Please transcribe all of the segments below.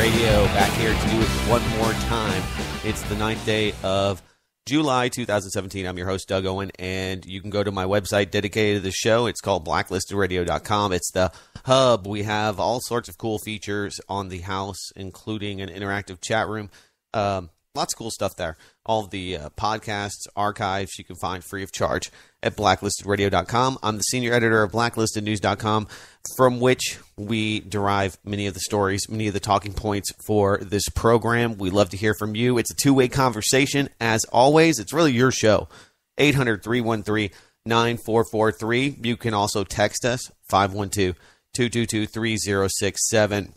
Radio, back here to do it one more time. It's the 9th day of July 2017. I'm your host, Doug Owen, and you can go to my website dedicated to the show. It's called BlacklistedRadio.com. It's the hub. We have all sorts of cool features on the house, including an interactive chat room. Lots of cool stuff there. All of the podcasts, archives you can find free of charge at BlacklistedRadio.com. I'm the senior editor of BlacklistedNews.com, from which we derive many of the stories, many of the talking points for this program. We love to hear from you. It's a two-way conversation. As always, it's really your show. 800-313-9443. You can also text us. 512-222-3067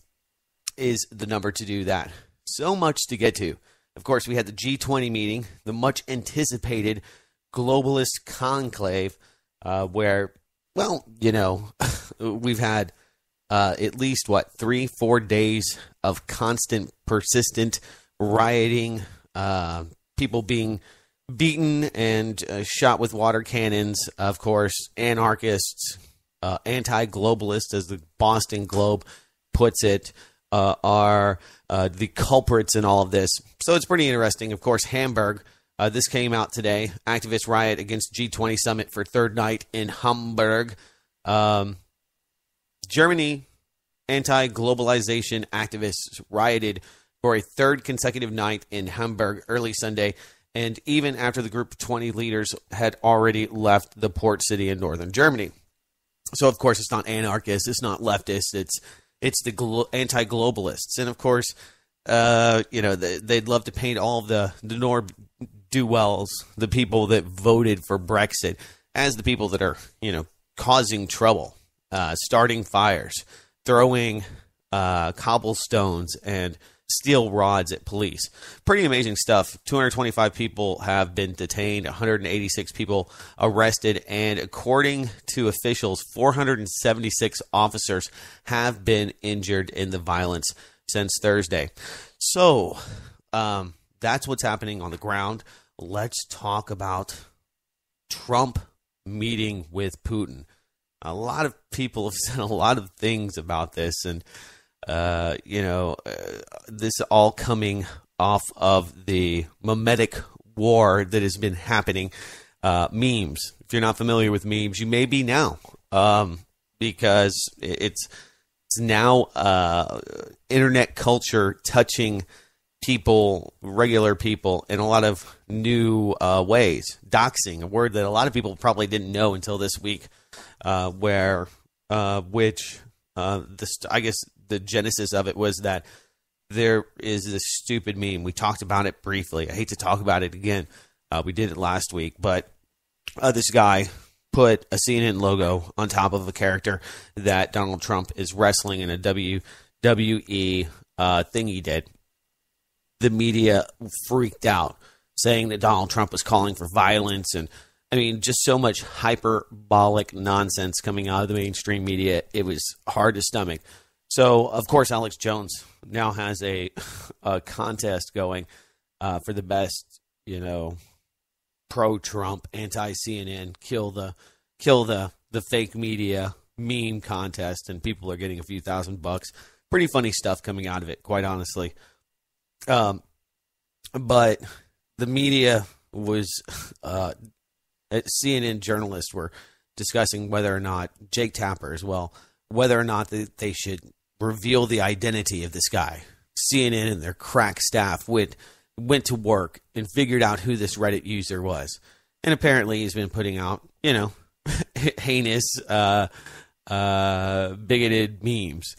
is the number to do that. So much to get to. Of course, we had the G20 meeting, the much-anticipated globalist conclave, where, well, you know, we've had at least, 3-4 days of constant, persistent rioting, people being beaten and shot with water cannons, of course, anarchists, anti-globalists, as the Boston Globe puts it, are the culprits in all of this. So it's pretty interesting. Of course, Hamburg, this came out today. Activists riot against G20 summit for third night in Hamburg. Germany, anti-globalization activists rioted for a third consecutive night in Hamburg early Sunday, and even after the group of 20 leaders had already left the port city in northern Germany. So, of course, it's not anarchists, it's not leftists, it's the anti-globalists. And, of course, they'd love to paint all of the ne'er-do-wells, the people that voted for Brexit, as the people that are, causing trouble, starting fires, throwing cobblestones and steel rods at police. Pretty amazing stuff. 225 people have been detained, 186 people arrested, and according to officials, 476 officers have been injured in the violence since Thursday. So, that's what's happening on the ground. Let's talk about Trump meeting with Putin. A lot of people have said a lot of things about this, and this all coming off of the Memetic war that has been happening. Memes. If you're not familiar with memes, you may be now, because it's now internet culture touching people, regular people, in a lot of new ways. Doxing, a word that a lot of people probably didn't know until this week, I guess the genesis of it was that there is this stupid meme. We talked about it briefly. I hate to talk about it again. We did it last week, but this guy put a CNN logo on top of a character that Donald Trump is wrestling in a WWE thing he did. The media freaked out, saying that Donald Trump was calling for violence, and just so much hyperbolic nonsense coming out of the mainstream media. It was hard to stomach. So, of course, Alex Jones now has a contest going for the best, pro-Trump, anti-CNN, kill the fake media meme contest, and people are getting a few $1,000. Pretty funny stuff coming out of it, quite honestly. But the media was, CNN journalists were discussing whether or not, Jake Tapper as well, whether or not they should reveal the identity of this guy. CNN and their crack staff went to work and figured out who this Reddit user was. And apparently he's been putting out, heinous, bigoted memes.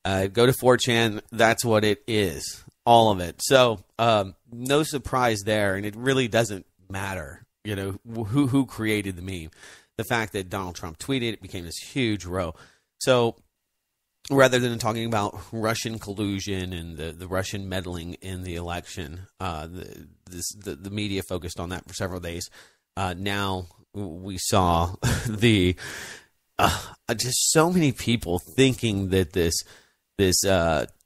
Go to 4chan, that's what it is. All of it. So, no surprise there, and it really doesn't matter, who created the meme. The fact that Donald Trump tweeted it became this huge row. So, rather than talking about Russian collusion and the Russian meddling in the election, the media focused on that for several days. Now we saw just so many people thinking that this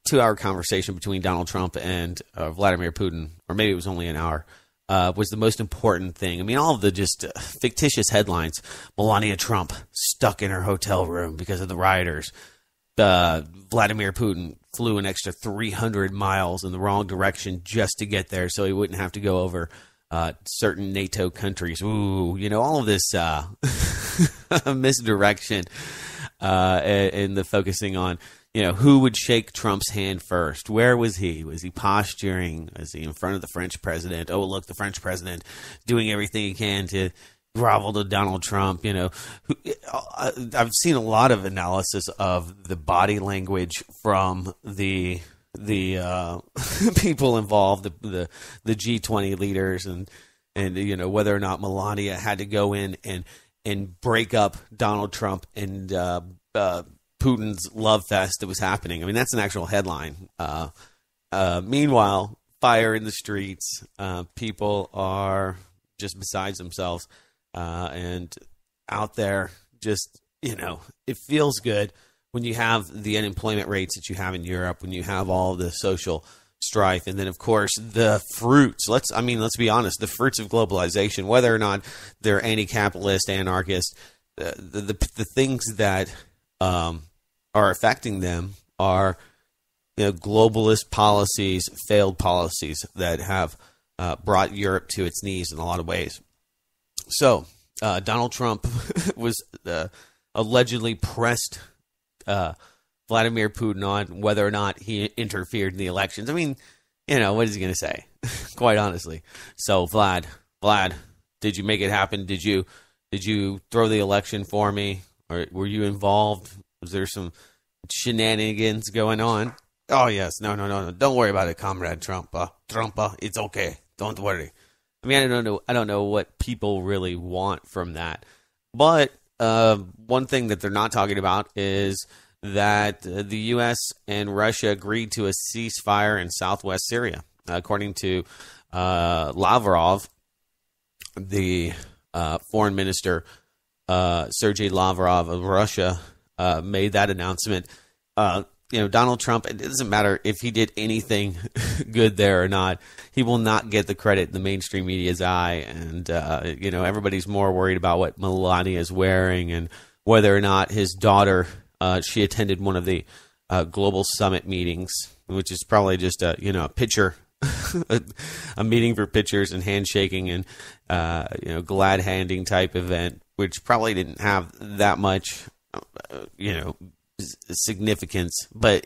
2-hour conversation between Donald Trump and Vladimir Putin, or maybe it was only an hour, was the most important thing. All of the just fictitious headlines. Melania Trump stuck in her hotel room because of the rioters. Vladimir Putin flew an extra 300 miles in the wrong direction just to get there so he wouldn't have to go over certain NATO countries. Ooh, all of this misdirection and the focusing on, who would shake Trump's hand first? Where was he? Was he posturing? Was he in front of the French president? Oh, look, the French president doing everything he can to grovel to Donald Trump. I've seen a lot of analysis of the body language from the people involved, the G20 leaders, and whether or not Melania had to go in and break up Donald Trump and Putin's love fest that was happening. I mean, that's an actual headline. Meanwhile, fire in the streets. People are just besides themselves. And out there, just, it feels good when you have the unemployment rates that you have in Europe, when you have all the social strife, and then, of course, the fruits. Let's be honest, the fruits of globalization, whether or not they're anti-capitalist, anarchist, the things that are affecting them are, globalist policies, failed policies that have brought Europe to its knees in a lot of ways. So, Donald Trump was allegedly pressed Vladimir Putin on whether or not he interfered in the elections. I mean, what is he going to say? Quite honestly. So, Vlad, did you make it happen? Did you throw the election for me? Or were you involved? Was there some shenanigans going on? Oh, yes. No. Don't worry about it, Comrade Trump. It's okay. Don't worry. I mean, I don't know what people really want from that. But one thing that they're not talking about is that the U.S. and Russia agreed to a ceasefire in southwest Syria. According to Lavrov, the foreign minister, Sergei Lavrov of Russia, made that announcement. Donald Trump, it doesn't matter if he did anything good there or not. He will not get the credit in the mainstream media's eye. And, everybody's more worried about what Melania is wearing and whether or not his daughter, she attended one of the global summit meetings, which is probably just a picture, a meeting for pictures and handshaking and, glad handing type event, which probably didn't have that much, significance, but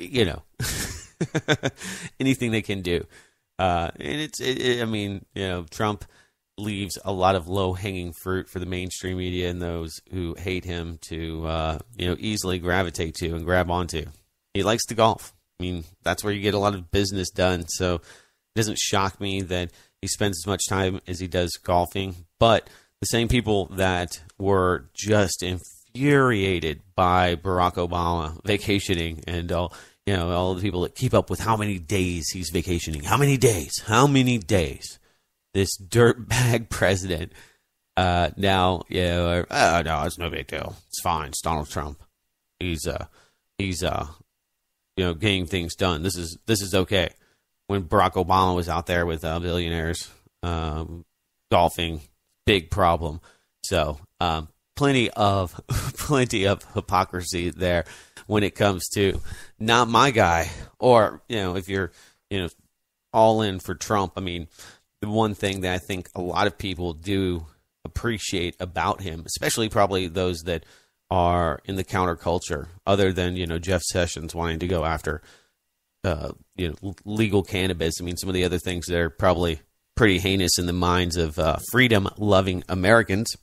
anything they can do, and Trump leaves a lot of low-hanging fruit for the mainstream media and those who hate him to easily gravitate to and grab onto. He likes to golf. I mean, that's where you get a lot of business done, so it doesn't shock me that he spends as much time as he does golfing. But the same people that were just infuriated by Barack Obama vacationing and all the people that keep up with how many days he's vacationing. How many days? This dirtbag president now, no, it's no big deal. It's fine. It's Donald Trump. He's getting things done. This is okay. When Barack Obama was out there with billionaires golfing, big problem. So, plenty of hypocrisy there when it comes to not my guy, or if you're all in for Trump. I mean, the one thing that I think a lot of people do appreciate about him, especially probably those that are in the counterculture, other than Jeff Sessions wanting to go after legal cannabis. I mean, some of the other things that are probably pretty heinous in the minds of freedom-loving Americans.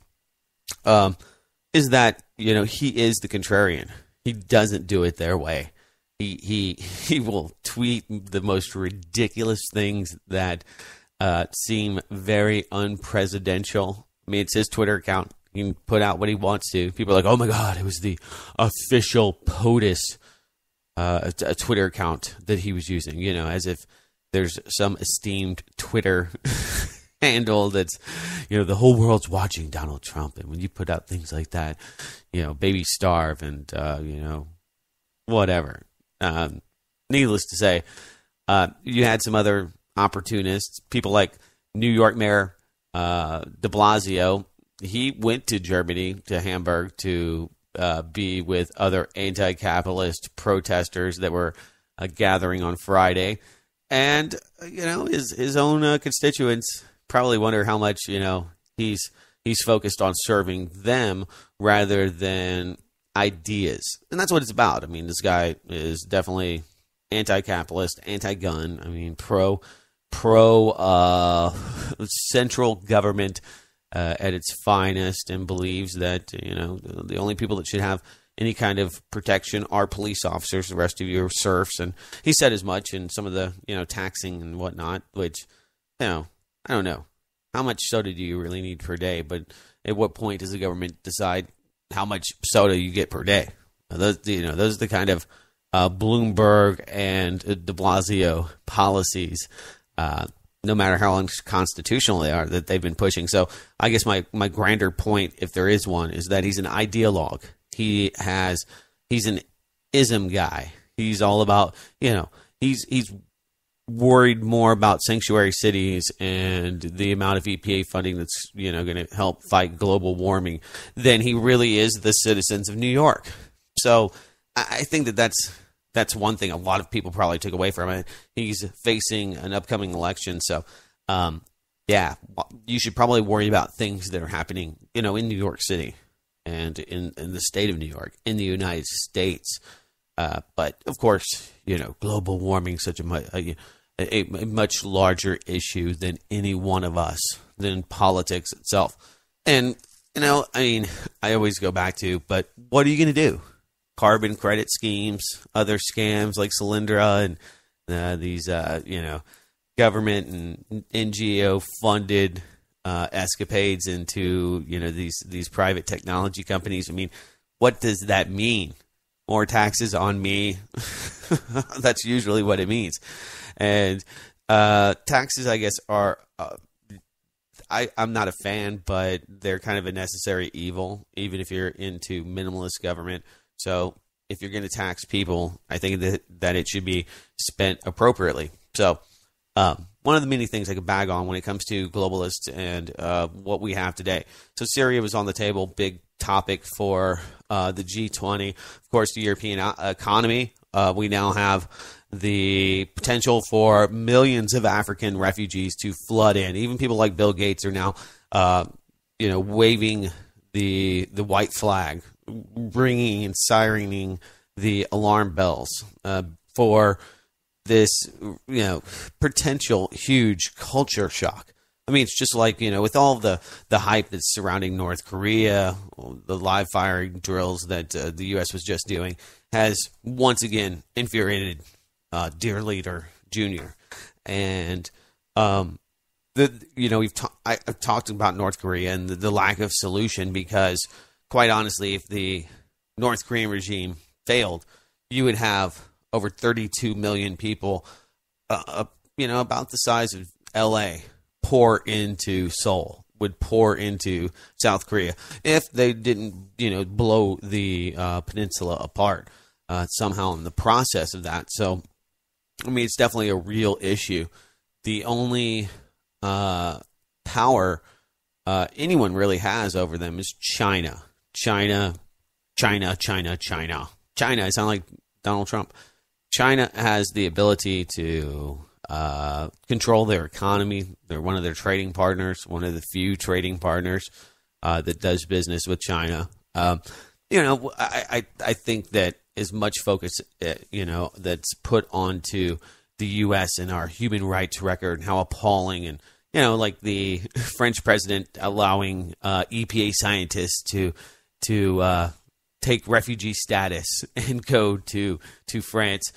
Is that he is the contrarian. He doesn't do it their way. He will tweet the most ridiculous things that seem very unpresidential. I mean, it's his Twitter account. He can put out what he wants to. People are like, "Oh my God, it was the official POTUS a Twitter account that he was using." As if there's some esteemed Twitter handle that's, the whole world's watching Donald Trump. And when you put out things like that, baby starve and, whatever. Needless to say, you had some other opportunists, people like New York Mayor de Blasio. He went to Germany, to Hamburg, to be with other anti-capitalist protesters that were gathering on Friday. And, his own constituents probably wonder how much, he's focused on serving them rather than ideas. And that's what it's about. I mean, this guy is definitely anti-capitalist, anti-gun. I mean, pro central government at its finest, and believes that, the only people that should have any kind of protection are police officers. The rest of you are serfs. And he said as much in some of the, taxing and whatnot, which, I don't know. How much soda do you really need per day? But at what point does the government decide how much soda you get per day? Those are the kind of Bloomberg and de Blasio policies, no matter how unconstitutional they are, that they've been pushing. So I guess my grander point, if there is one, is that he's an ideologue. He's an ism guy. He's all about, he's worried more about sanctuary cities and the amount of EPA funding that's, going to help fight global warming than he really is the citizens of New York. So I think that's one thing a lot of people probably took away from it. He's facing an upcoming election. So, you should probably worry about things that are happening, in New York City and in the state of New York, in the United States. But, of course, global warming is such a much larger issue than any one of us, than politics itself. And, I always go back to, but what are you going to do? Carbon credit schemes, other scams like Solyndra, and these, government and NGO funded escapades into, these private technology companies. I mean, what does that mean? More taxes on me? That's usually what it means. And taxes, I guess, are I'm not a fan, but they're kind of a necessary evil, even if you're into minimalist government. So if you're going to tax people, I think that it should be spent appropriately. So one of the many things I could bag on when it comes to globalists and what we have today. So Syria was on the table, big topic for the G20. Of course, the European economy. We now have the potential for millions of African refugees to flood in. Even people like Bill Gates are now, waving the white flag, ringing and sirening the alarm bells for this, potential huge culture shock. I mean, it's just like, with all the hype that's surrounding North Korea, the live firing drills that the U.S. was just doing has once again infuriated dear leader Junior. And, I've talked about North Korea and the lack of solution, because quite honestly, if the North Korean regime failed, you would have over 32 million people, about the size of L.A., pour into Seoul, would pour into South Korea if they didn't, blow the peninsula apart somehow in the process of that. So, I mean, it's definitely a real issue. The only power anyone really has over them is China. China. I sound like Donald Trump. China has the ability to control their economy. They're one of their trading partners, one of the few trading partners that does business with China. I think that as much focus, that's put onto the U.S. and our human rights record and how appalling, and, like the French president allowing EPA scientists to take refugee status and go to France.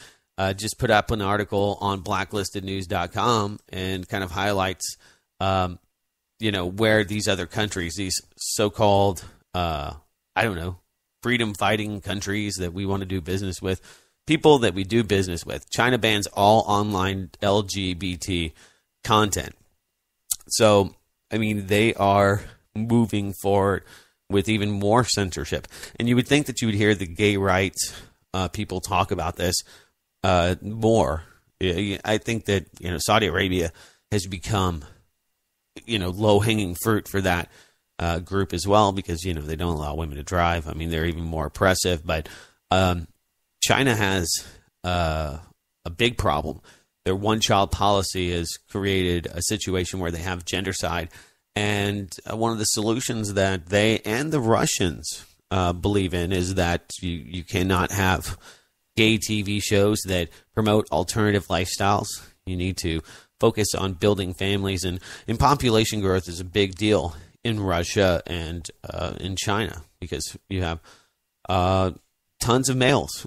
Just put up an article on blacklistednews.com and kind of highlights, where these other countries, these so-called, freedom-fighting countries that we want to do business with, people that we do business with. China bans all online LGBT content. So, I mean, they are moving forward with even more censorship. And you would think that you would hear the gay rights people talk about this more. I think that, Saudi Arabia has become, low-hanging fruit for that. group as well, because they don't allow women to drive. I mean, they're even more oppressive. But China has a big problem. Their one-child policy has created a situation where they have gendercide, and one of the solutions that they and the Russians believe in is that you cannot have gay TV shows that promote alternative lifestyles. You need to focus on building families, and population growth is a big deal in Russia and in China, because you have tons of males,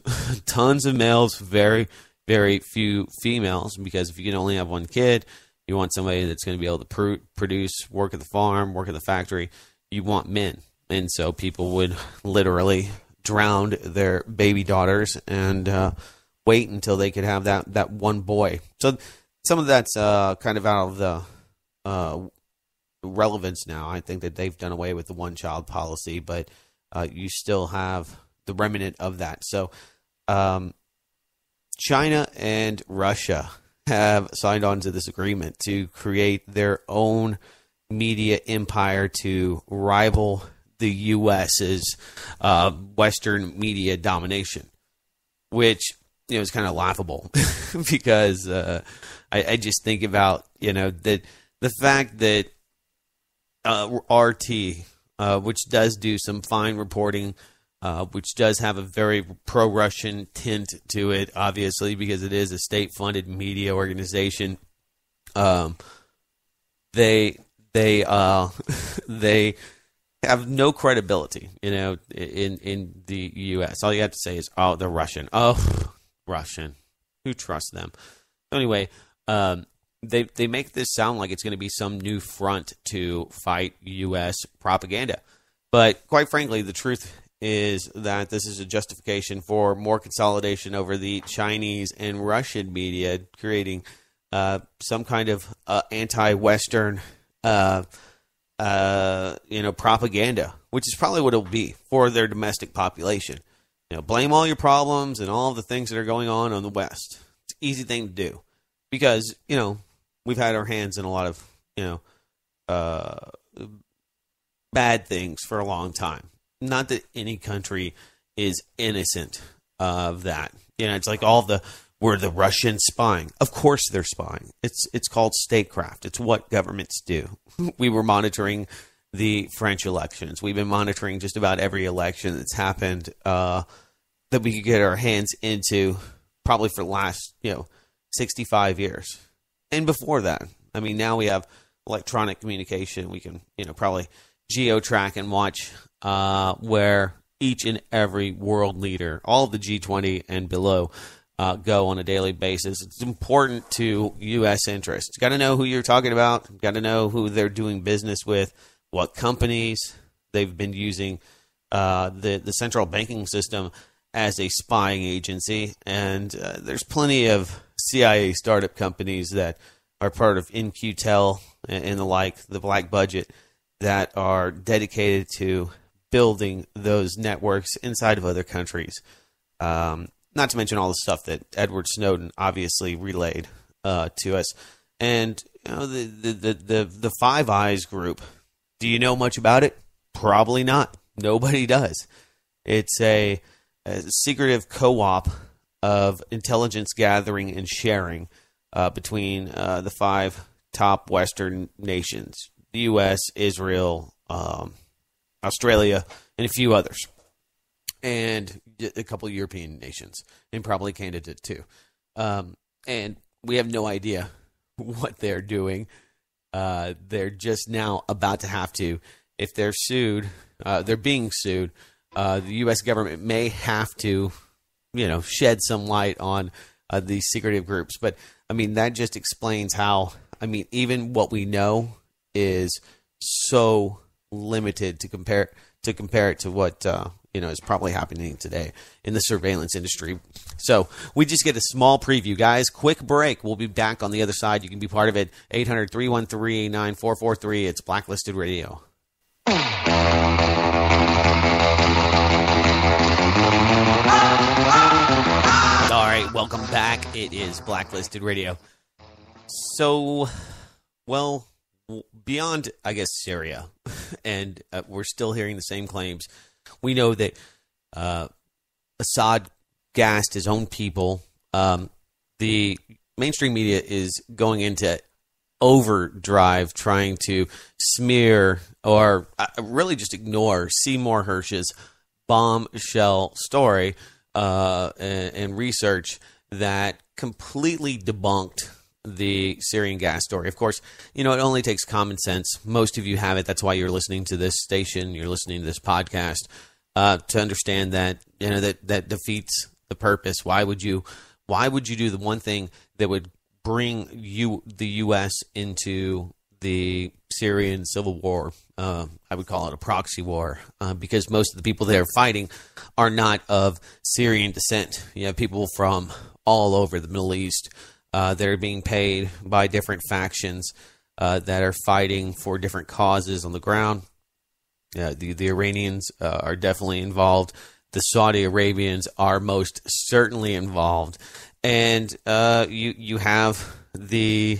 very, very few females, because if you can only have one kid, you want somebody that's going to be able to produce, work at the farm, work at the factory. You want men. And so people would literally drown their baby daughters and wait until they could have that one boy. So some of that's kind of out of the relevance now. I think that they've done away with the one-child policy, but you still have the remnant of that. So China and Russia have signed on to this agreement to create their own media empire to rival the U.S.'s Western media domination, which is kind of laughable because I just think about the fact that RT, which does do some fine reporting, which does have a very pro-Russian tint to it, obviously, because it is a state-funded media organization. They have no credibility, in the U.S. All you have to say is, "Oh, they're Russian." Oh, Russian. Who trusts them? Anyway, they make this sound like it's going to be some new front to fight U.S. propaganda, but quite frankly, the truth is that this is a justification for more consolidation over the Chinese and Russian media, creating some kind of anti-Western propaganda, which is probably what it'll be for their domestic population. Blame all your problems and all of the things that are going on the West. It's an easy thing to do because, we've had our hands in a lot of, bad things for a long time. Not that any country is innocent of that. It's like were the Russians spying? Of course they're spying. It's called statecraft. It's what governments do. We were monitoring the French elections. We've been monitoring just about every election that's happened that we could get our hands into probably for the last, 65 years. And before that, now we have electronic communication. We can, probably geo-track and watch where each and every world leader, all of the G20 and below, go on a daily basis. It's important to U.S. interests. Got to know who you're talking about. Got to know who they're doing business with, what companies they've been using, the central banking system as a spying agency. And there's plenty of CIA startup companies that are part of InQtel and the like, the black budget, that are dedicated to building those networks inside of other countries. Not to mention all the stuff that Edward Snowden obviously relayed to us. And the Five Eyes group, do you know much about it? Probably not. Nobody does. It's a secretive co-op of intelligence gathering and sharing between the five top Western nations: the U.S., Israel, Australia, and a few others, and a couple of European nations, and probably Canada too. And we have no idea what they're doing. They're just now about to have to, if they're sued, they're being sued. The U.S. government may have to, shed some light on these secretive groups. But that just explains how. Even what we know is so limited to compare it to what is probably happening today in the surveillance industry. So we just get a small preview, guys. Quick break. We'll be back on the other side. You can be part of it. 800-313-9443. It's Blacklisted Radio. All right, welcome back. It is Blacklisted Radio. So, beyond, I guess, Syria, and we're still hearing the same claims. We know that Assad gassed his own people. The mainstream media is going into overdrive trying to smear or really just ignore Seymour Hersh's bombshell story and research that completely debunked the Syrian gas story. Of course, it only takes common sense. Most of you have it. That's why you're listening to this station. You're listening to this podcast to understand that that defeats the purpose. Why would you do the one thing that would bring the U.S. into the Syrian civil war? I would call it a proxy war because most of the people they are fighting are not of Syrian descent. You have people from all over the Middle East that are being paid by different factions that are fighting for different causes on the ground. The Iranians are definitely involved. The Saudi Arabians are most certainly involved. And you have the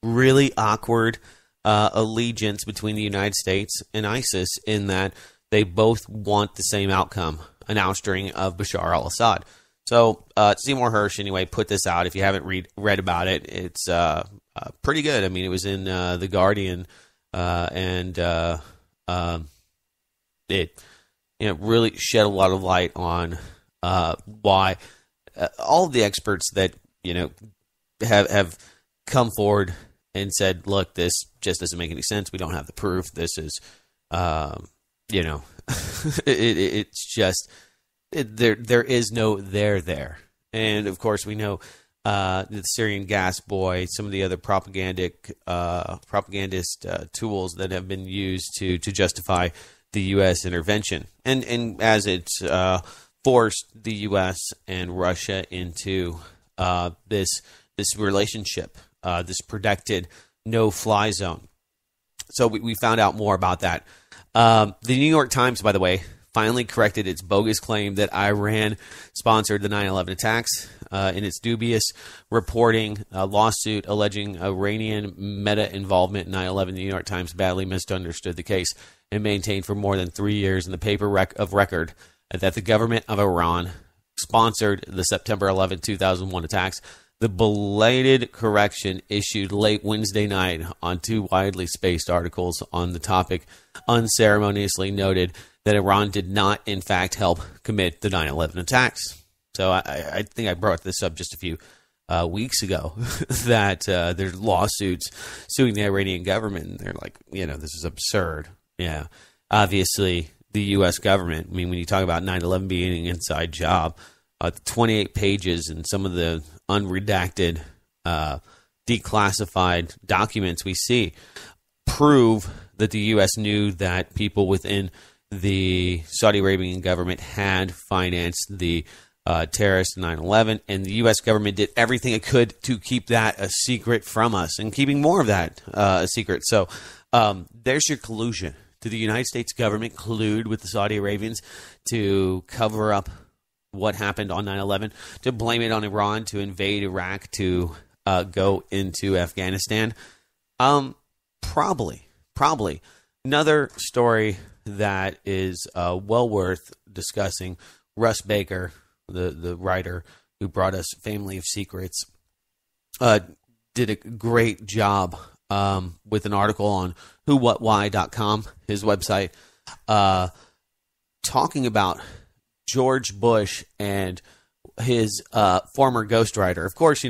really awkward allegiance between the United States and ISIS in that they both want the same outcome, an ousting of Bashar al-Assad. So Seymour Hersh, anyway, put this out. If you haven't read about it, it's pretty good. I mean, it was in The Guardian, and it really shed a lot of light on why all of the experts that have come forward and said, look, this just doesn't make any sense. We don't have the proof. This is, it's just there is no there. And of course, we know the Syrian gas boy, some of the other propagandist tools that have been used to justify the U.S. intervention, and as it's forced the U.S. and Russia into this relationship, this protected no-fly zone. So we found out more about that. The New York Times, by the way, finally corrected its bogus claim that Iran sponsored the 9/11 attacks in its dubious reporting lawsuit alleging Iranian meta-involvement in 9/11. The New York Times badly misunderstood the case and maintained for more than 3 years in the paper of record that the government of Iran sponsored the September 11, 2001 attacks. The belated correction issued late Wednesday night on two widely spaced articles on the topic unceremoniously noted that Iran did not, in fact, help commit the 9/11 attacks. So I think I brought this up just a few weeks ago that there's lawsuits suing the Iranian government. And they're like, this is absurd. Yeah, obviously the U.S. government. I mean, when you talk about 9/11 being an inside job, 28 pages and some of the unredacted, declassified documents we see prove that the U.S. knew that people within the Saudi Arabian government had financed the terrorists in 9/11, and the U.S. government did everything it could to keep that a secret from us, and keeping more of that a secret. So there's your collusion. Did the United States government collude with the Saudi Arabians to cover up what happened on 9/11, to blame it on Iran, to invade Iraq, to go into Afghanistan? Probably. Another story that is well worth discussing. Russ Baker, the writer who brought us Family of Secrets, did a great job with an article on whowhatwhy.com, his website, talking about George Bush and his former ghostwriter. Of course,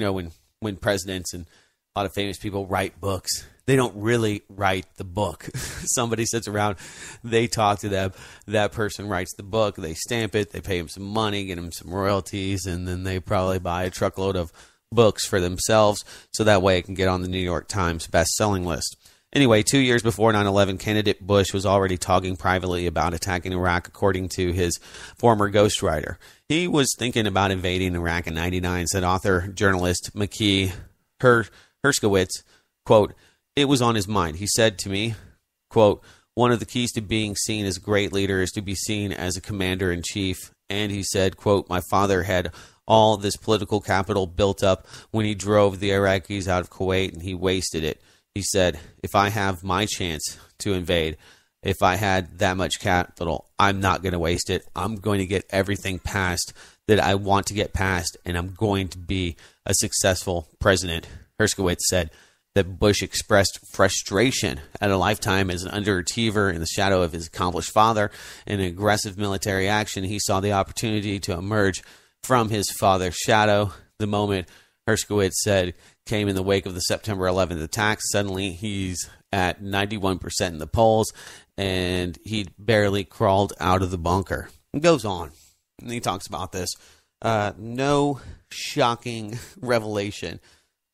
when presidents and a lot of famous people write books, they don't really write the book. Somebody sits around, they talk to them, that person writes the book, they stamp it, they pay him some money, get him some royalties, and then they probably buy a truckload of books for themselves so that way it can get on the New York Times best-selling list. Anyway, 2 years before 9/11, candidate Bush was already talking privately about attacking Iraq, according to his former ghostwriter. He was thinking about invading Iraq in 99, said author-journalist McKee Herskowitz, quote, "It was on his mind. He said to me, quote, one of the keys to being seen as a great leader is to be seen as a commander-in-chief. And he said, quote, my father had all this political capital built up when he drove the Iraqis out of Kuwait, and he wasted it. He said, if I have my chance to invade, if I had that much capital, I'm not going to waste it. I'm going to get everything passed that I want to get passed, and I'm going to be a successful president. Herskowitz said that Bush expressed frustration at a lifetime as an underachiever in the shadow of his accomplished father. In aggressive military action, he saw the opportunity to emerge from his father's shadow. The moment, Herskowitz said, came in the wake of the September 11th attacks. Suddenly, he's at 91% in the polls, and he barely crawled out of the bunker. It goes on, and he talks about this. No shocking revelation.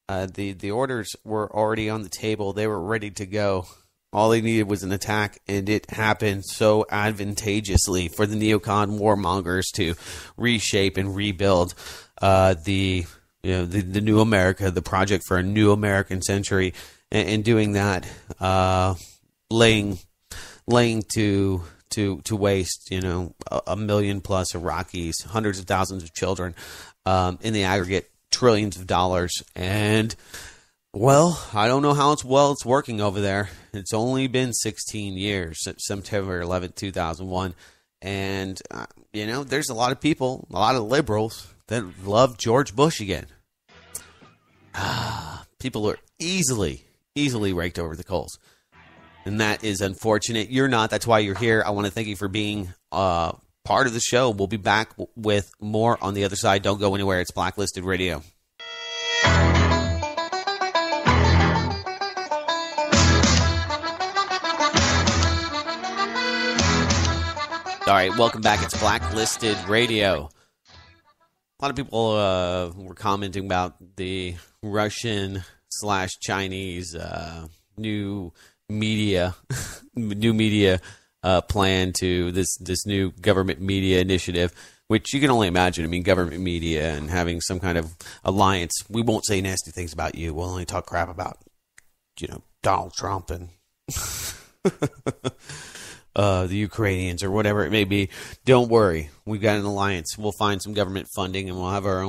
The orders were already on the table. They were ready to go. All they needed was an attack, and it happened so advantageously for the neocon warmongers to reshape and rebuild the new America, the project for a new American century, and doing that, laying to waste, a million plus Iraqis, hundreds of thousands of children, in the aggregate, trillions of dollars. And, well, I don't know how it's working over there. It's only been 16 years since September 11th, 2001. And, there's a lot of people, a lot of liberals that love George Bush again. People are easily raked over the coals. And that is unfortunate. You're not. That's why you're here. I want to thank you for being part of the show. We'll be back with more on the other side. Don't go anywhere. It's Blacklisted Radio. All right, welcome back. It's Blacklisted Radio. A lot of people were commenting about the Russian/Chinese new media plan to this new government media initiative, which you can only imagine. I mean, government media and having some kind of alliance. We won't say nasty things about you. We'll only talk crap about, Donald Trump and the Ukrainians or whatever it may be. Don't worry. We've got an alliance. We'll find some government funding and we'll have our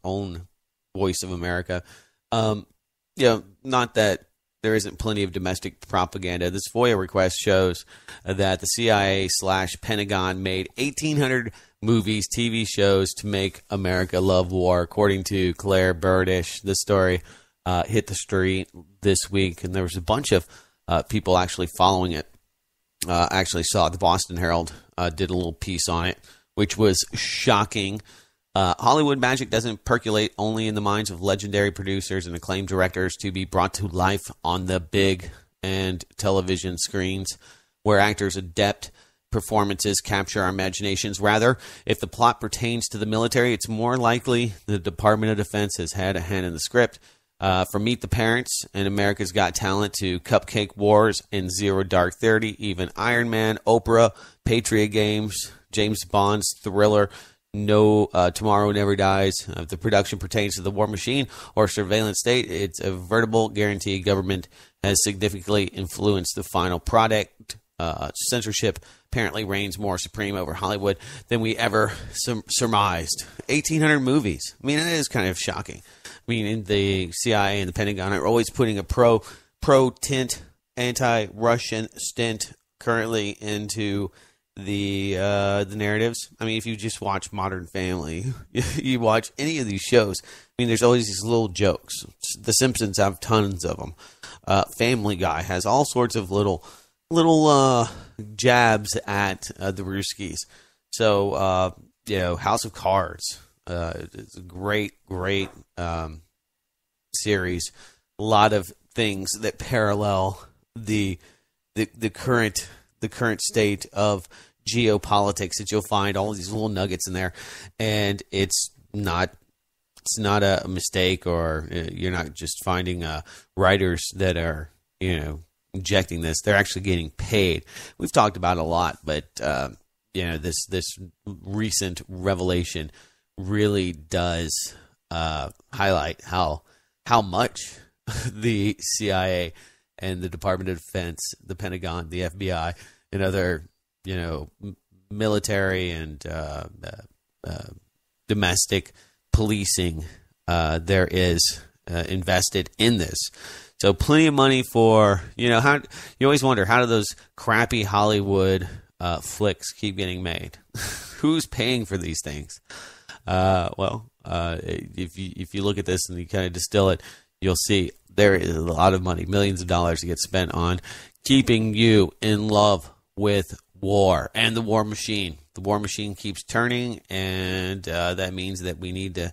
own voice of America. Not that there isn't plenty of domestic propaganda. This FOIA request shows that the CIA/Pentagon made 1,800 movies, TV shows to make America love war, according to Claire Burdish. This story hit the street this week, and there was a bunch of people actually following it. Actually saw it. The Boston Herald did a little piece on it, which was shocking. Hollywood magic doesn't percolate only in the minds of legendary producers and acclaimed directors to be brought to life on the big and television screens, where actors' adept performances capture our imaginations. Rather, if the plot pertains to the military, it's more likely the Department of Defense has had a hand in the script. From Meet the Parents and America's Got Talent to Cupcake Wars and Zero Dark 30, even Iron Man, Oprah, Patriot Games, James Bond's Thriller, Tomorrow Never Dies. If the production pertains to the war machine or surveillance state, it's a veritable guarantee government has significantly influenced the final product. Censorship apparently reigns more supreme over Hollywood than we ever surmised. 1,800 movies. I mean, that is kind of shocking. I mean, the CIA and the Pentagon are always putting a pro-tint, anti-Russian stint currently into the narratives. I mean, if you just watch Modern Family, you watch any of these shows, I mean, there's always these little jokes. The Simpsons have tons of them. Family Guy has all sorts of little jabs at the Ruskies. So, House of Cards. It's a great series. A lot of things that parallel the current state of geopolitics, that you'll find all of these little nuggets in there, and it's not a mistake, or you're not just finding writers that are injecting this. They're actually getting paid. We've talked about it a lot, but this recent revelation really does highlight how much the CIA and the Department of Defense, the Pentagon, the FBI, and other military and domestic policing there is invested in this. So plenty of money for, how you always wonder, how do those crappy Hollywood flicks keep getting made? Who's paying for these things? If you look at this and you kind of distill it, you'll see there is a lot of money, millions of dollars to get spent on keeping you in love with war and the war machine. The war machine keeps turning, and that means that we need to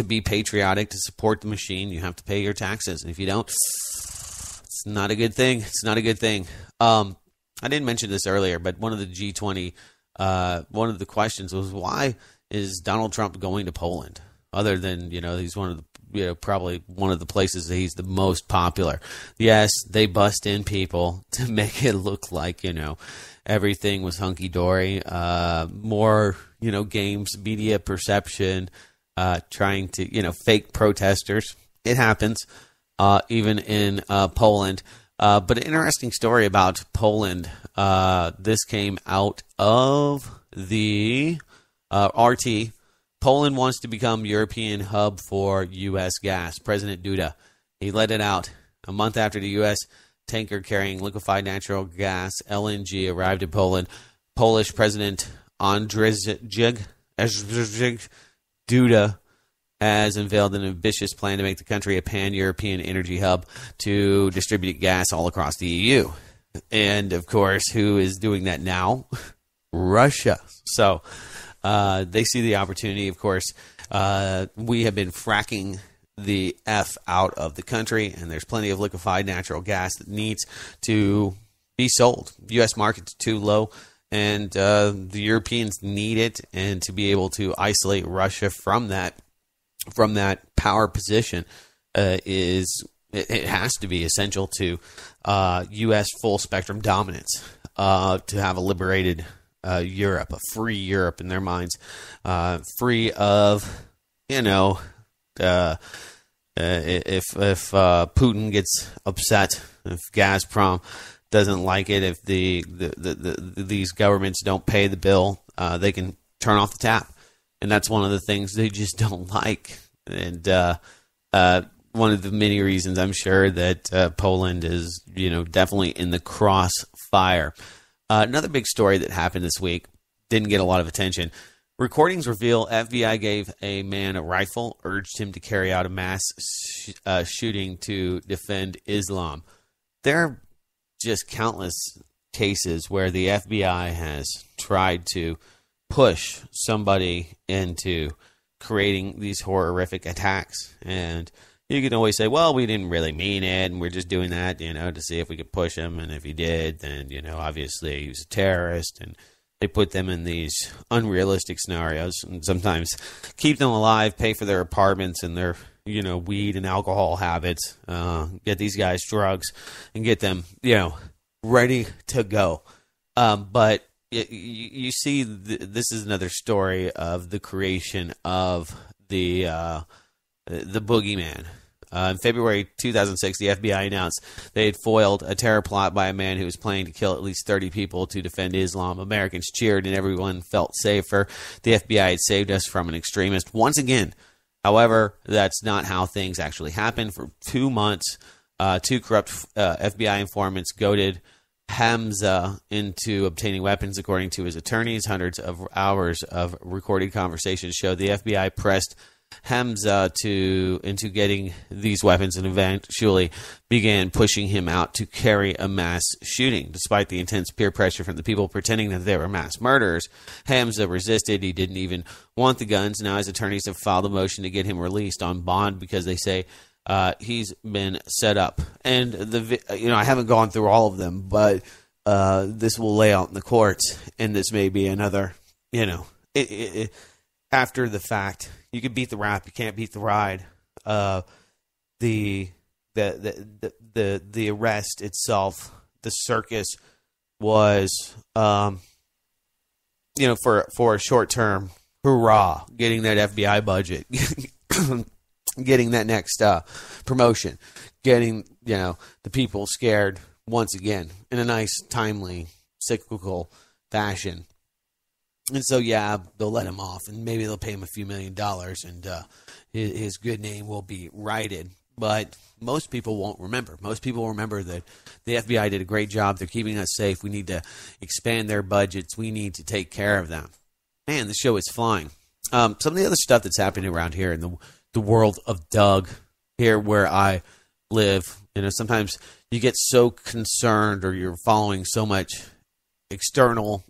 be patriotic, to support the machine. You have to pay your taxes, and if you don't, it's not a good thing. It's not a good thing. I didn't mention this earlier, but one of the G20, one of the questions was, why is Donald Trump going to Poland? Other than, he's one of the, probably one of the places that he's the most popular. Yes, they bust in people to make it look like, everything was hunky-dory. More, games, media perception, trying to, fake protesters. It happens, even in Poland. But an interesting story about Poland. This came out of the RT. Poland wants to become European hub for U.S. gas. President Duda, he let it out a month after the U.S. tanker carrying liquefied natural gas, LNG, arrived in Poland. Polish President Andrzej Duda has unveiled an ambitious plan to make the country a pan-European energy hub to distribute gas all across the EU. And, of course, who is doing that now? Russia. So they see the opportunity, of course. We have been fracking the F out of the country, and there's plenty of liquefied natural gas that needs to be sold. The U.S. market's too low, and the Europeans need it, and to be able to isolate Russia from that power position it has to be essential to U.S. full spectrum dominance, to have a liberated Europe, a free Europe in their minds, free of, if Putin gets upset, if Gazprom doesn't like it, if these governments don't pay the bill, they can turn off the tap. And that's one of the things they just don't like. And one of the many reasons, I'm sure, that Poland is, definitely in the crossfire. Another big story that happened this week, didn't get a lot of attention. Recordings reveal FBI gave a man a rifle, urged him to carry out a mass shooting to defend Islam. There are just countless cases where the FBI has tried to push somebody into creating these horrific attacks. And you can always say, well, we didn't really mean it, and we're just doing that, to see if we could push him. And if he did, then, obviously he was a terrorist. And they put them in these unrealistic scenarios and sometimes keep them alive, pay for their apartments and their, weed and alcohol habits, get these guys drugs and get them, ready to go. But you see, this is another story of the creation of the boogeyman. In February 2006, the FBI announced they had foiled a terror plot by a man who was planning to kill at least 30 people to defend Islam. Americans cheered and everyone felt safer. The FBI had saved us from an extremist once again. However, that's not how things actually happened. For 2 months, two corrupt FBI informants goaded Hamza into obtaining weapons, according to his attorneys. Hundreds of hours of recorded conversations showed the FBI pressed Hamza into getting these weapons and eventually began pushing him out to carry a mass shooting. Despite the intense peer pressure from the people pretending that they were mass murderers, Hamza resisted. He didn't even want the guns. Now his attorneys have filed a motion to get him released on bond because they say he's been set up. And I haven't gone through all of them, but this will lay out in the courts, and this may be another, after the fact. You can beat the rap, you can't beat the ride. The arrest itself, the circus was, for a short term hurrah, getting that FBI budget, getting that next promotion, getting the people scared once again in a nice, timely, cyclical fashion. And so, yeah, they'll let him off, and maybe they'll pay him a few $1,000,000, and his good name will be righted. But most people won't remember. Most people will remember that the FBI did a great job. They're keeping us safe. We need to expand their budgets. We need to take care of them. Man, the show is flying. Some of the other stuff that's happening around here in the world of Doug, here where I live, sometimes you get so concerned, or you're following so much external,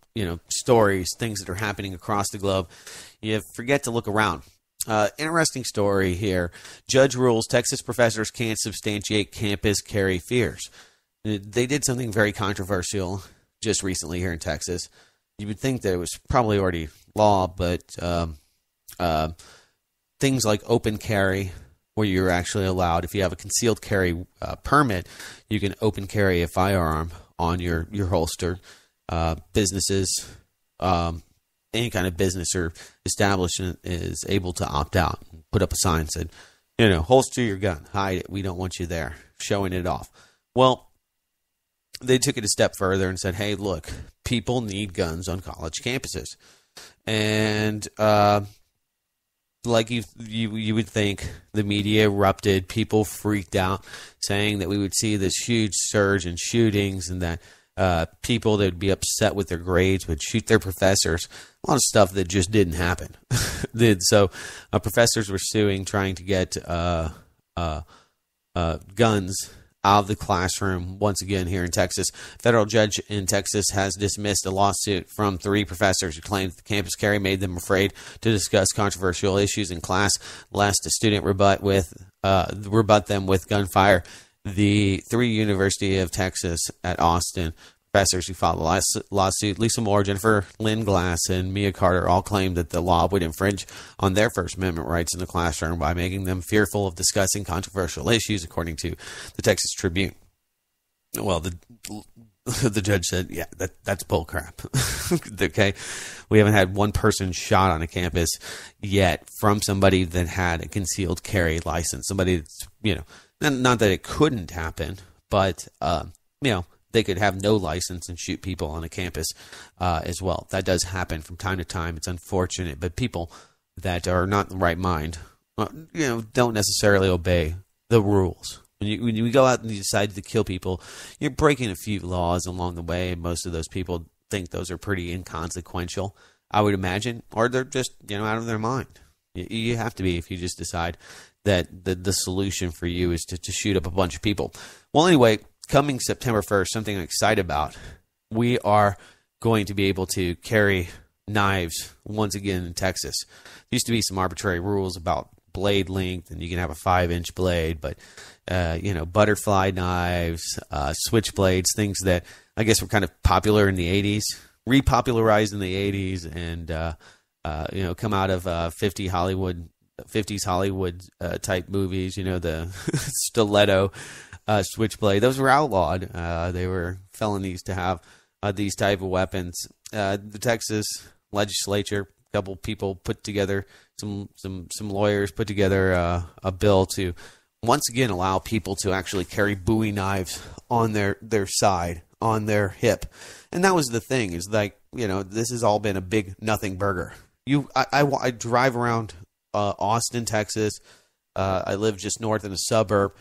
stories, things that are happening across the globe, you forget to look around. Interesting story here. Judge rules Texas professors can't substantiate campus carry fears. They did something very controversial just recently here in Texas. You would think that it was probably already law, but things like open carry, where you're actually allowed, if you have a concealed carry permit, you can open carry a firearm on your holster. Businesses, any kind of business or establishment is able to opt out, put up a sign that said, holster your gun, hide it. We don't want you there showing it off. Well, they took it a step further and said, hey, look, people need guns on college campuses. And like you would think, the media erupted. People freaked out, saying that we would see this huge surge in shootings, and that people that would be upset with their grades would shoot their professors. A lot of stuff that just didn't happen. So professors were suing, trying to get guns out of the classroom once again here in Texas. Federal judge in Texas has dismissed a lawsuit from 3 professors who claimed the campus carry made them afraid to discuss controversial issues in class, lest a student rebut them with gunfire. The 3 University of Texas at Austin professors who filed the lawsuit, Lisa Moore, Jennifer Lynn Glass, and Mia Carter, all claimed that the law would infringe on their First Amendment rights in the classroom by making them fearful of discussing controversial issues, according to the Texas Tribune. Well, the judge said, yeah, that's bullcrap. Okay, we haven't had one person shot on a campus yet from somebody that had a concealed carry license. Somebody that's, not that it couldn't happen, but they could have no license and shoot people on a campus as well. That does happen from time to time. It's unfortunate, but people that are not in the right mind, don't necessarily obey the rules. When you go out and you decide to kill people, you're breaking a few laws along the way, and most of those people think those are pretty inconsequential, I would imagine, or they're just out of their mind. You have to be if you just decide that the solution for you is to shoot up a bunch of people. Well, anyway, coming September 1st, something I'm excited about, we are going to be able to carry knives once again in Texas. There used to be some arbitrary rules about blade length, and you can have a 5-inch blade, but butterfly knives, switchblades, things that I guess were kind of popular in the 80s, repopularized in the 80s, and come out of 50s Hollywood type movies. The stiletto switchblade, those were outlawed. They were felonies to have these type of weapons. The Texas legislature, a couple people put together, some lawyers put together a bill to once again allow people to actually carry Bowie knives on their side, on their hip. And that was the thing, is like, this has all been a big nothing burger. I drive around Austin, Texas. I live just north in a suburb.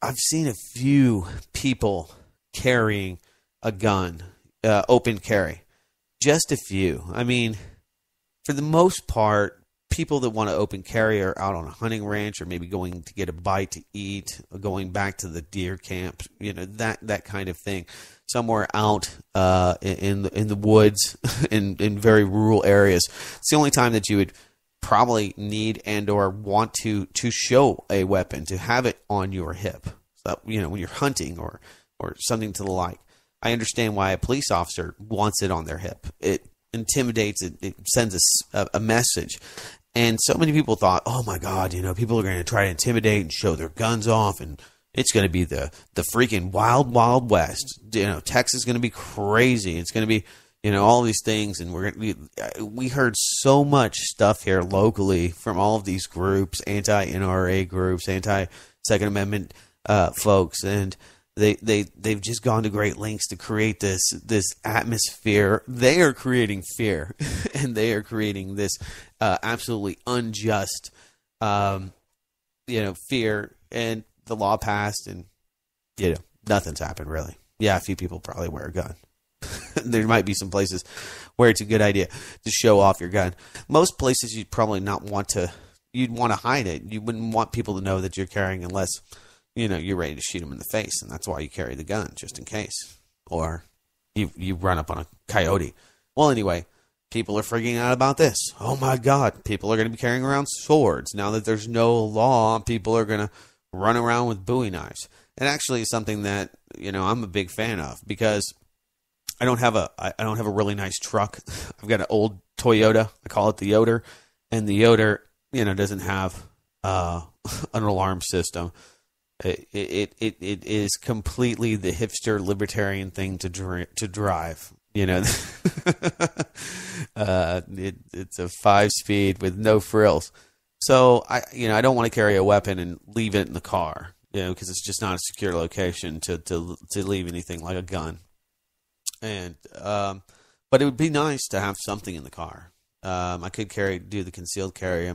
I've seen a few people carrying a gun, open carry. Just a few. I mean, for the most part, people that want to open carry are out on a hunting ranch, or maybe going to get a bite to eat, or going back to the deer camp, that kind of thing. Somewhere out in the woods, in very rural areas. It's the only time that you would probably need and or want to show a weapon, to have it on your hip. So, when you're hunting or something to the like. I understand why a police officer wants it on their hip. It intimidates, it sends a message. And so many people thought, oh my God, people are going to try to intimidate and show their guns off, and it's going to be the freaking wild, wild west. Texas is going to be crazy. It's going to be, all these things. And we heard so much stuff here locally from all of these groups, anti-NRA groups, anti-Second Amendment folks. And they've just gone to great lengths to create this atmosphere. They are creating fear, and they are creating this absolutely unjust, fear. And the law passed, and nothing's happened really. Yeah, a few people probably wear a gun. There might be some places where it's a good idea to show off your gun. Most places you'd probably not want to. You'd want to hide it. You wouldn't want people to know that you're carrying unless, you're ready to shoot them in the face, and that's why you carry the gun, just in case. Or you run up on a coyote. Well, anyway, people are freaking out about this. Oh my God, people are going to be carrying around swords. Now that there's no law, people are going to run around with Bowie knives. It actually is something that, I'm a big fan of, because I don't have a really nice truck. I've got an old Toyota. I call it the Yoder, and the Yoder, doesn't have an alarm system. It is completely the hipster libertarian thing to drive. It's a 5-speed with no frills. So I don't want to carry a weapon and leave it in the car, because it's just not a secure location to leave anything like a gun. And but it would be nice to have something in the car. I could do the concealed carry. I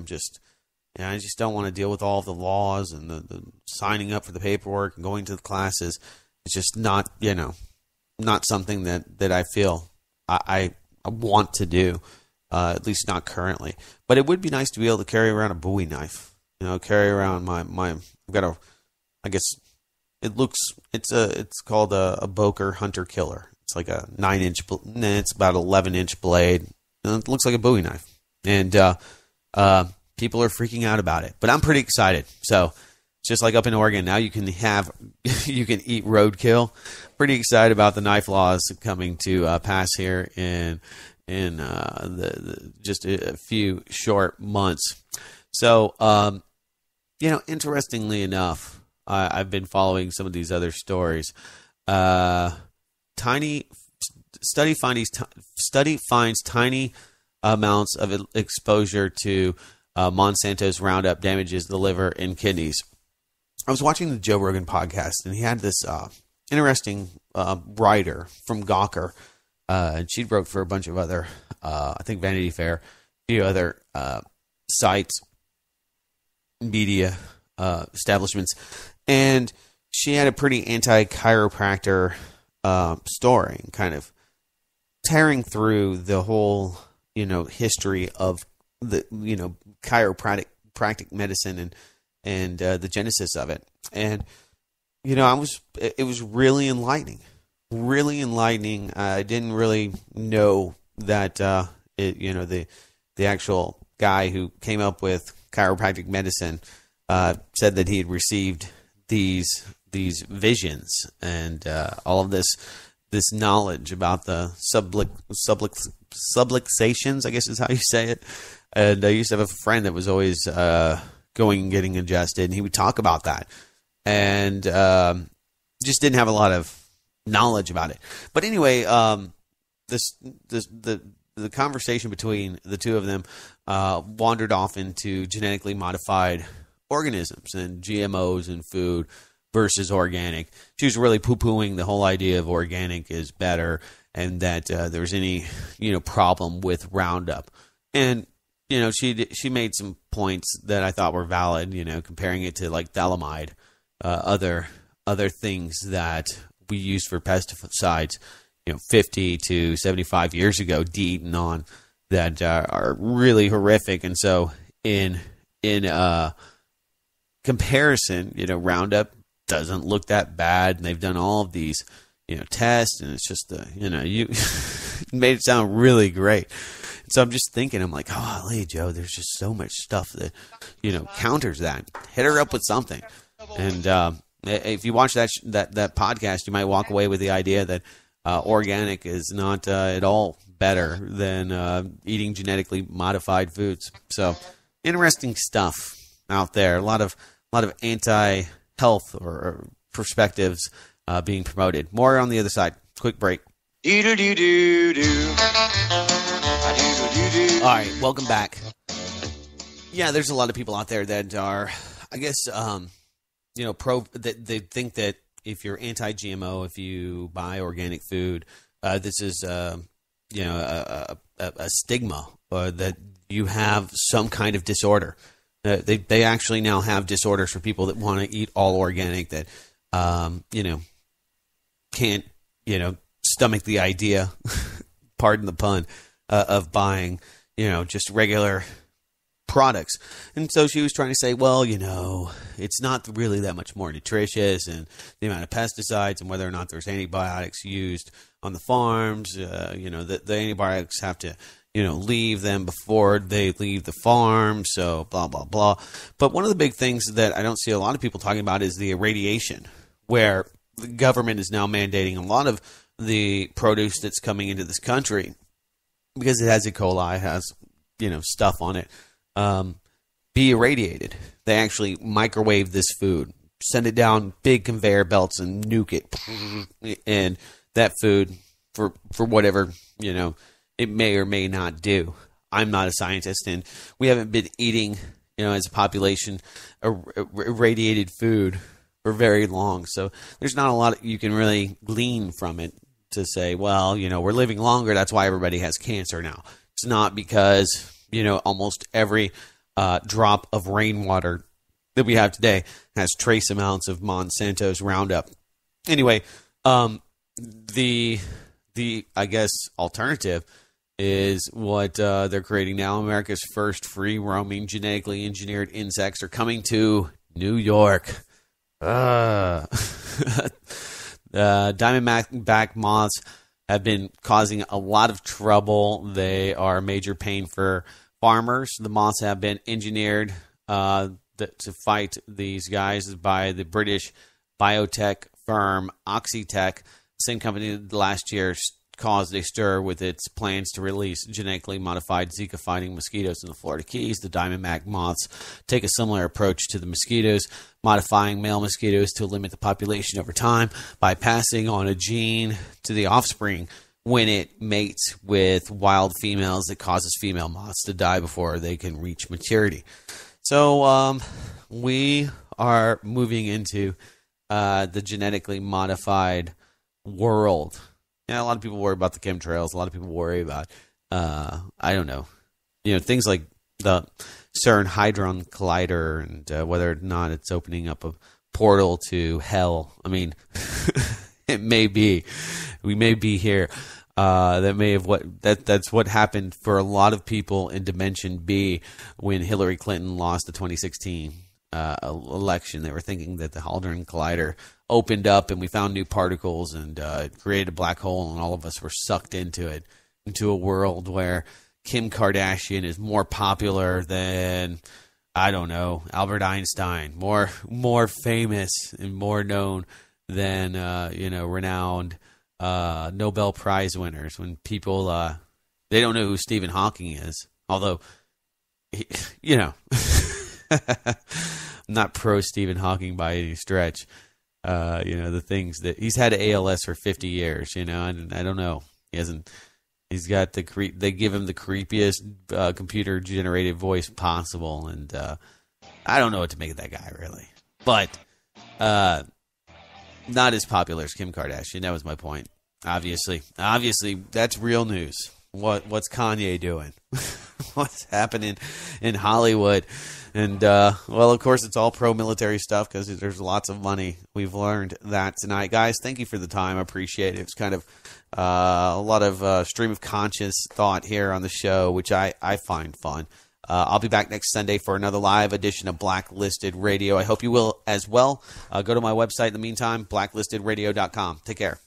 just don't want to deal with all of the laws and the signing up for the paperwork and going to the classes. It's just not something that I feel I want to do, at least not currently. But it would be nice to be able to carry around a Bowie knife. Carry around I've got it's called a Boker Hunter Killer. It's like a 9-inch, it's about 11-inch blade. It looks like a Bowie knife. And people are freaking out about it. But I'm pretty excited. So it's just like up in Oregon. Now you can eat roadkill. Pretty excited about the knife laws coming to pass here in just a few short months. So, interestingly enough, I've been following some of these other stories. Study finds tiny amounts of exposure to Monsanto's Roundup damages the liver and kidneys. I was watching the Joe Rogan podcast, and he had this interesting writer from Gawker, and she wrote for a bunch of other, I think Vanity Fair, a few other sites, media establishments, and she had a pretty anti-chiropractor story, kind of tearing through the whole, history of the, chiropractic medicine and the genesis of it. And, it was really enlightening. I didn't really know that, the actual guy who came up with chiropractic medicine, said that he had received these visions and all of this knowledge about the subluxations, I guess is how you say it. And I used to have a friend that was always going and getting adjusted, and he would talk about that, and just didn't have a lot of knowledge about it. But anyway, the conversation between the two of them wandered off into genetically modified organisms and GMOs in food versus organic. She was really poo-pooing the whole idea of organic is better, and that there was any problem with Roundup. And she made some points that I thought were valid. Comparing it to like phthalimide, other things that we used for pesticides, 50 to 75 years ago, DEET and on, that are really horrific. And so in comparison, Roundup doesn't look that bad, and they've done all of these tests, and it's just you made it sound really great. And so I'm just thinking, I'm like, holy Joe, there's just so much stuff that counters that. Hit her up with something. And if you watch that podcast, you might walk away with the idea that organic is not at all better than eating genetically modified foods. So interesting stuff out there. A lot of anti-health or perspectives being promoted. More on the other side. Quick break. All right, welcome back. Yeah, there's a lot of people out there that are, I guess, pro. That they think that if you're anti-GMO, if you buy organic food, this is a stigma, or that you have some kind of disorder. They actually now have disorders for people that want to eat all organic, that can't stomach the idea, pardon the pun, of buying just regular products. And so she was trying to say, well, it's not really that much more nutritious, and the amount of pesticides and whether or not there's antibiotics used on the farms, the antibiotics have to leave them before they leave the farm, so blah, blah, blah. But one of the big things that I don't see a lot of people talking about is the irradiation, where the government is now mandating a lot of the produce that's coming into this country, because it has E. coli, has stuff on it, be irradiated. They actually microwave this food, send it down big conveyor belts and nuke it, and that food, for whatever it may or may not do. I'm not a scientist, and we haven't been eating as a population irradiated food for very long, so there's not a lot you can really glean from it to say, well, we're living longer, that's why everybody has cancer now. It's not because almost every drop of rainwater that we have today has trace amounts of Monsanto's Roundup. Anyway, the I guess alternative is what they're creating now. America's first free roaming genetically engineered insects are coming to New York. Diamondback moths have been causing a lot of trouble. They are a major pain for farmers. The moths have been engineered to fight these guys by the British biotech firm Oxitec, same company that last year caused a stir with its plans to release genetically modified Zika-fighting mosquitoes in the Florida Keys. The diamondback moths take a similar approach to the mosquitoes, modifying male mosquitoes to limit the population over time by passing on a gene to the offspring when it mates with wild females that causes female moths to die before they can reach maturity. So we are moving into the genetically modified world. A lot of people worry about the chemtrails. A lot of people worry about, I don't know, things like the CERN Hadron Collider and whether or not it's opening up a portal to hell. I mean, it may be. We may be here. That's what happened for a lot of people in Dimension B when Hillary Clinton lost the 2016 election. They were thinking that the Hadron Collider opened up and we found new particles and created a black hole, and all of us were sucked into it, into a world where Kim Kardashian is more popular than, I don't know, Albert Einstein, more famous and more known than renowned Nobel Prize winners, when people they don't know who Stephen Hawking is, although I'm not pro Stephen Hawking by any stretch. The things that he's had ALS for 50 years, and I don't know. He's got they give him the creepiest computer generated voice possible. And, I don't know what to make of that guy really, but, not as popular as Kim Kardashian. That was my point. Obviously that's real news. What's Kanye doing? What's happening in Hollywood? And, well, of course, it's all pro-military stuff because there's lots of money. We've learned that tonight. Guys, thank you for the time. I appreciate it. It's kind of a lot of stream of conscious thought here on the show, which I find fun. I'll be back next Sunday for another live edition of Blacklisted Radio. I hope you will as well. Go to my website in the meantime, blacklistedradio.com. Take care.